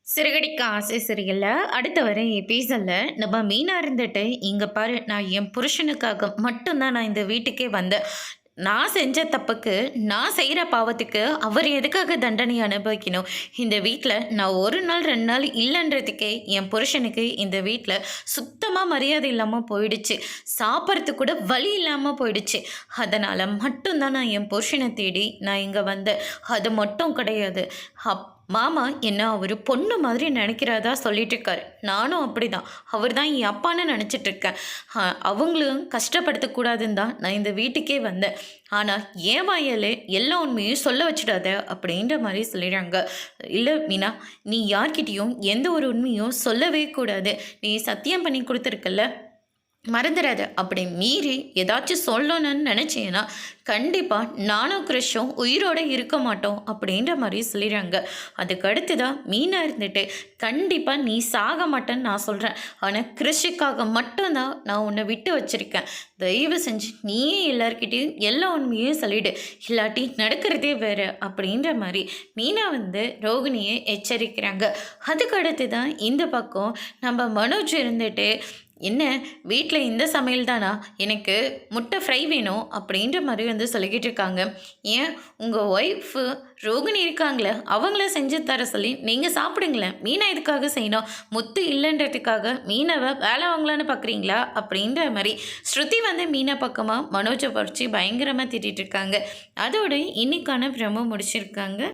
சிறுகடிக்க ஆசை சரியில்ல. அடுத்து வர எபிசோட்ல நம்ம மீனா இருந்துட்டு, "இங்க பாரு நான் என் புருஷனுக்காக மட்டும் தான் நான் இந்த வீட்டுக்கே வந்தேன். நான் செஞ்ச தப்புக்கு, நான் செய்ற பாவத்துக்கு அவர் எதுக்காக தண்டனை அனுபவிக்கணும்? இந்த வீட்ல நான் 1 நாள் 2 நாள் இல்லன்றதுக்கே என் புருஷனுக்கு இந்த வீட்ல சுத்தமா மரியாதை இல்லாம போயிடுச்சு. சாப்பிட்றதுக்கு கூட வழி இல்லாம போயிடுச்சு. அதனால மட்டும் தான் நான் என் புருஷன தேடி நான் இங்க வந்தேன். அது மட்டும் கிடையாது. மாமா என்ன அவரு பொண்ணு மாதிரி நினைக்கிறதா சொல்லிட்டு இருக்காரு. நானும் அப்படிதான். அவர் தான் என் அப்பான்னு நினச்சிட்டு இருக்கேன். அவங்களும் கஷ்டப்படுத்தக்கூடாதுன்னு தான் நான் இந்த வீட்டுக்கே வந்தேன். ஆனால் என் வாயாலே எல்லா உண்மையும் சொல்ல வச்சிடாத அப்படின்ற மாதிரி சொல்லிடுறாங்க. இல்லை மீனா, நீ யார்கிட்டேயும் எந்த ஒரு உண்மையும் சொல்லவே கூடாது. நீ சத்தியம் பண்ணி கொடுத்துருக்கல்ல, மறந்துடாத. அப்படி மீறி ஏதாச்சும் சொல்லணும்னு நினச்சேன்னா கண்டிப்பாக நானும் கிறிஷும் உயிரோடு இருக்க மாட்டோம் அப்படின்ற மாதிரி சொல்லிடுறாங்க. அதுக்கு அடுத்து தான் மீனா இருந்துட்டு, கண்டிப்பாக நீ சாக மாட்டேன்னு நான் சொல்கிறேன். ஆனால் கிறிஷுக்காக மட்டும்தான் நான் உன்னை விட்டு வச்சுருக்கேன். தயவு செஞ்சு நீயே எல்லார்கிட்டையும் எல்லா உண்மையும் சொல்லிவிடு, இல்லாட்டி நடக்கிறதே வேறு அப்படின்ற மாதிரி மீனா ரோகிணியை எச்சரிக்கிறாங்க. அதுக்கு அடுத்து தான் இந்த பக்கம் நம்ம மனோஜ் இருந்துட்டு, என்ன வீட்டில் இந்த சமையல் தானா, எனக்கு முட்டை ஃப்ரை வேணும் அப்படின்ற மாதிரி சொல்லிக்கிட்டு இருக்காங்க. ஏன் உங்கள் ஒய்ஃபு ரோகிணி இருக்காங்களே, அவங்கள செஞ்சு தர சொல்லி நீங்கள் சாப்பிடுங்களேன். மீனா இதுக்காக செய்யணும், முத்து இல்லைன்றதுக்காக மீனாவை வேலை வாங்கலான்னு பார்க்குறீங்களா அப்படின்ற மாதிரி ஸ்ருதி மீனா பக்கமாக மனோஜை பறித்து பயங்கரமாக திட்டிகிட்டு இருக்காங்க. அதோடு இன்னைக்கான பிரமோ முடிச்சிருக்காங்க.